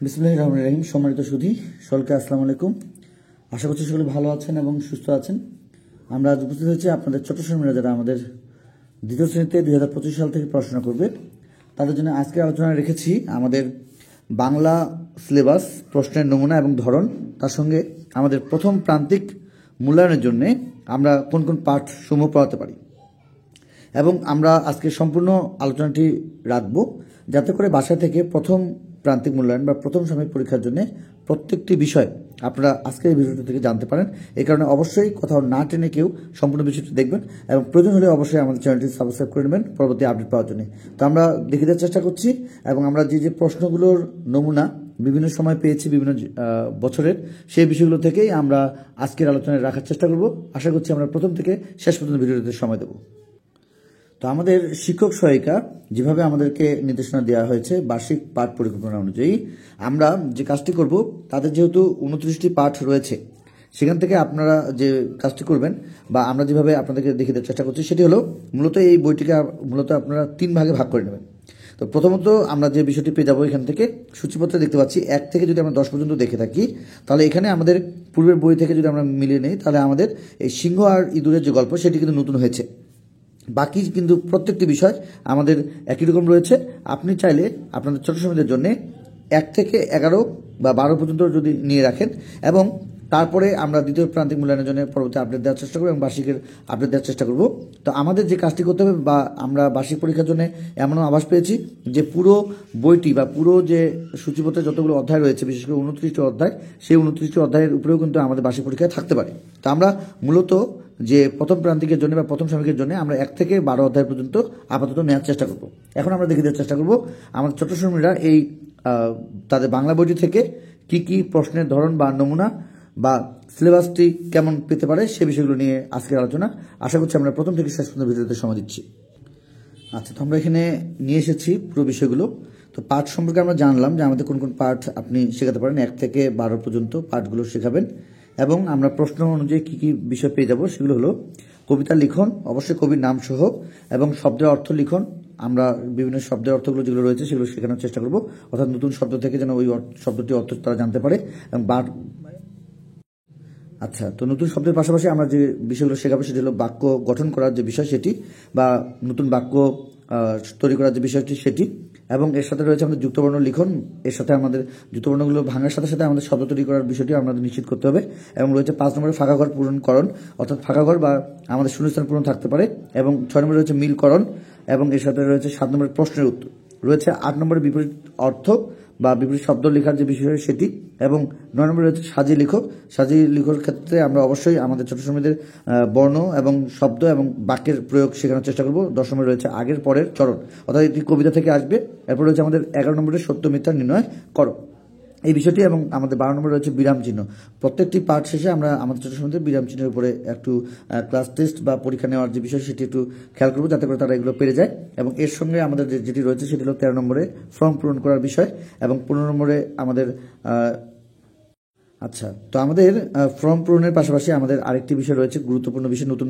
বিসমিল্লাহির রহমানির রহিম। সম্মানিত সুধী সকলকে আসসালামু আলাইকুম। আশা করছি সকলে ভালো আছেন এবং সুস্থ আছেন। আমরা আজ উপস্থিত হয়েছি আপনাদের ছোট শ্রেণীরা যারা আমাদের দ্বিতীয় শ্রেণীতে 2025 সাল থেকে পড়াশোনা করবে তাদের জন্য আজকে আলোচনা রেখেছি আমাদের বাংলা সিলেবাস, প্রশ্নের নমুনা এবং ধরন, তার সঙ্গে আমাদের প্রথম প্রান্তিক মূল্যায়নের জন্য আমরা কোন কোন পাঠ সমূহ পড়াতে পারি। এবং আমরা আজকে সম্পূর্ণ আলোচনাটি রাখব যাতে করে বাসা থেকে প্রথম প্রান্তিক মূল্যায়ন বা প্রথম সাময়িক পরীক্ষার জন্য প্রত্যেকটি বিষয় আপনারা আজকের এই ভিডিওটি থেকে জানতে পারেন। এই কারণে অবশ্যই কোথাও না টেনে কেউ সম্পূর্ণ বিষয়টি দেখবেন এবং প্রয়োজন হলে অবশ্যই আমাদের চ্যানেলটি সাবস্ক্রাইব করে নেবেন পরবর্তী আপডেট পাওয়ার জন্য। তো আমরা দেখে দেওয়ার চেষ্টা করছি এবং আমরা যে প্রশ্নগুলোর নমুনা বিভিন্ন সময় পেয়েছি বিভিন্ন বছরের, সেই বিষয়গুলো থেকেই আমরা আজকের আলোচনায় রাখার চেষ্টা করব। আশা করছি আমরা প্রথম থেকে শেষ পর্যন্ত ভিডিওতে সময় দেব। তো আমাদের শিক্ষক সহায়িকা যেভাবে আমাদেরকে নির্দেশনা দেওয়া হয়েছে বার্ষিক পাঠ পরিকল্পনা অনুযায়ী আমরা যে কাজটি করব, তাদের যেহেতু 29টি পাঠ রয়েছে, সেখান থেকে আপনারা যে কাজটি করবেন বা আমরা যেভাবে আপনাদেরকে দেখিয়ে দেওয়ার চেষ্টা করছি সেটি হলো মূলত এই বইটিকে মূলত আপনারা 3 ভাগে ভাগ করে নেবেন। তো প্রথমত আমরা যে বিষয়টি পেয়ে যাবো, এখান থেকে সূচিপত্রে দেখতে পাচ্ছি 1 থেকে যদি আমরা 10 পর্যন্ত দেখে থাকি, তাহলে এখানে আমাদের পূর্বের বই থেকে যদি আমরা মিলিয়ে নেই, তাহলে আমাদের এই সিংহ আর ইঁদুরের যে গল্প সেটি কিন্তু নতুন হয়েছে। বাকি কিন্তু প্রত্যেকটি বিষয় আমাদের একই রকম রয়েছে। আপনি চাইলে আপনাদের ছোট সময়দের জন্য 1 থেকে 11 বা 12 পর্যন্ত যদি নিয়ে রাখেন এবং তারপরে আমরা দ্বিতীয় প্রান্তিক মূল্যায়নের জন্য পরবর্তী আপডেট দেওয়ার চেষ্টা করব এবং বার্ষিকের আপডেট দেওয়ার চেষ্টা করব। তো আমাদের যে কাজটি করতে হবে, বা আমরা বার্ষিক পরীক্ষার জন্য এমনও আভাস পেয়েছি যে পুরো বইটি বা পুরো যে সূচিপত্রে যতগুলো অধ্যায় রয়েছে, বিশেষ করে 29টি অধ্যায়, সেই 29টি অধ্যায়ের উপরেও কিন্তু আমাদের বার্ষিক পরীক্ষায় থাকতে পারে। তো আমরা মূলত যে প্রথম প্রান্তিকের জন্য বা প্রথম সাময়িকের জন্য আমরা 1 থেকে 12 অধ্যায় পর্যন্ত আপাতত নেওয়ার চেষ্টা করব। এখন আমরা দেখে দেওয়ার চেষ্টা করব আমাদের ছোট শ্রেণীরা এই তাদের বাংলা বইটি থেকে কি কি প্রশ্নের ধরন বা নমুনা বা সিলেবাসটি কেমন পেতে পারে সে বিষয়গুলো নিয়ে আজকের আলোচনা। আশা করছি আমরা প্রথম থেকে শেষ পর্যন্ত ভিডিওতে সময় দিচ্ছি। আচ্ছা, তো আমরা এখানে নিয়ে এসেছি পুরো বিষয়গুলো। তো পাঠ সম্পর্কে আমরা জানলাম যে আমাদের কোন কোন পাঠ আপনি শেখাতে পারেন, 1 থেকে 12 পর্যন্ত পাঠগুলো শেখাবেন এবং আমরা প্রশ্ন অনুযায়ী কী কী বিষয় পেয়ে যাব সেগুলো হলো কবিতা লিখন, অবশ্যই কবির নাম সহ, এবং শব্দের অর্থ লিখন। আমরা বিভিন্ন শব্দের অর্থগুলো যেগুলো রয়েছে সেগুলো শেখানোর চেষ্টা করব, অর্থাৎ নতুন শব্দ থেকে যেন ওই শব্দটির অর্থ তারা জানতে পারে। এবং আচ্ছা, তো নতুন শব্দের পাশাপাশি আমরা যে বিষয়গুলো শেখাবো সেটি হলো বাক্য গঠন করার যে বিষয় সেটি, বা নতুন বাক্য তৈরি করার যে বিষয়টি সেটি, এবং এর সাথে রয়েছে আমাদের যুক্তবর্ণ লিখন। এর সাথে আমাদের যুক্তবর্ণগুলো ভাঙার সাথে সাথে আমাদের শব্দ তৈরি করার বিষয়টি আমাদের নিশ্চিত করতে হবে। এবং রয়েছে 5 নম্বরে ফাঁকা ঘর পূরণকরণ, অর্থাৎ ফাঁকা ঘর বা আমাদের শূন্যস্থান পূরণ থাকতে পারে। এবং 6 নম্বরে রয়েছে মিলকরণ, এবং এর সাথে রয়েছে 7 নম্বরের প্রশ্নের উত্তর। রয়েছে 8 নম্বরের বিপরীত অর্থ বা বিপরীত শব্দ লেখার যে বিষয় সেটি, এবং 9 নম্বরে রয়েছে সাজিয়ে লিখো। সাজিয়ে লিখোর ক্ষেত্রে আমরা অবশ্যই আমাদের ছোট সময়দের বর্ণ এবং শব্দ এবং বাক্যের প্রয়োগ শেখানোর চেষ্টা করব। 10 নম্বরে রয়েছে আগের পরের চরণ, অর্থাৎ এটি কবিতা থেকে আসবে। এরপর রয়েছে আমাদের 11 নম্বরে সত্য মিথ্যা নির্ণয় করো, এই বিষয়টি, এবং আমাদের 12 নম্বরে রয়েছে বিরাম চিহ্ন। প্রত্যেকটি পাঠ শেষে আমরা আমাদের ছোট সময়দের বিরাম চিহ্নের উপরে একটু ক্লাস টেস্ট বা পরীক্ষা নেওয়ার যে বিষয় সেটি একটু খেয়াল করবো যাতে করে তারা এগুলো পেরে যায়। এবং এর সঙ্গে আমাদের যেটি রয়েছে সেটি হলো 13 নম্বরে ফর্ম পূরণ করার বিষয়, এবং 15 নম্বরে আমাদের আচ্ছা, তো আমাদের ফর্ম পূরণের পাশাপাশি আমাদের আরেকটি বিষয় রয়েছে, গুরুত্বপূর্ণ বিষয় নতুন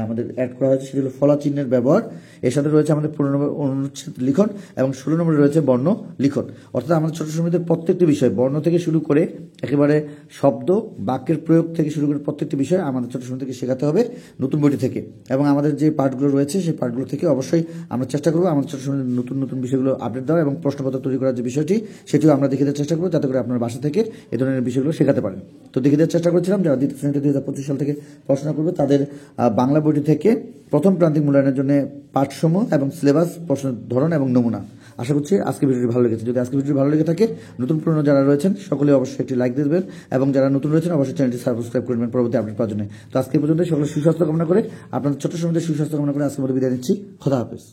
আমাদের অ্যাড করা হয়েছে, সেটি হলো ফলা চিহ্নের ব্যবহার। এর সাথে রয়েছে আমাদের 15 নম্বর অনুচ্ছেদ লিখন, এবং 16 নম্বরে রয়েছে বর্ণ লিখন। অর্থাৎ আমাদের ছোট সময়দের প্রত্যেকটি বিষয়, বর্ণ থেকে শুরু করে একেবারে শব্দ বাক্যের প্রয়োগ থেকে শুরু করে প্রত্যেকটি বিষয় আমাদের ছোট সময় থেকে শেখাতে হবে নতুন বইটি থেকে। এবং আমাদের যে পাঠগুলো রয়েছে সেই পাঠগুলো থেকে অবশ্যই আমরা চেষ্টা করবো আমাদের ছোট সময় নতুন নতুন বিষয়গুলো আপডেট দেওয়া এবং প্রশ্নপত্র তৈরি করার যে বিষয়টি সেটিও আমরা দেখে দেওয়ার চেষ্টা করবো যাতে করে আপনার বাসা থেকে এই ধরনের বিষয়গুলো শেখাতে পারেন। তো দেখে দেওয়ার চেষ্টা করছিলাম যারা দ্বিতীয় শ্রেণীতে 2025 সাল থেকে পড়াশোনা করবে তাদের বাংলা বইটি থেকে প্রথম প্রান্তিক মূল্যায়নের জন্য পাঠসমূহ এবং সিলেবাস, প্রশ্নের ধরন এবং নমুনা। আশা করছি আজকে ভিডিওটি ভালো লেগেছে। যদি আজকে ভিডিওটি ভালো লেগে থাকে, নতুন পুরনো যারা রয়েছেন সকলে অবশ্যই একটি লাইক দেবেন, এবং যারা নতুন রয়েছেন অবশ্যই চ্যানেলটি সাবস্ক্রাইব করবেন পরবর্তী আপডেট পাওয়ার জন্য। তো আজকে পর্যন্ত সকলে সুস্বাস্থ্য কামনা করে, আপনাদের ছোট সময়দের সুস্বাস্থ্য কামনা করে আজকের মতো বিদায় নিচ্ছি। খোদা হাফেজ।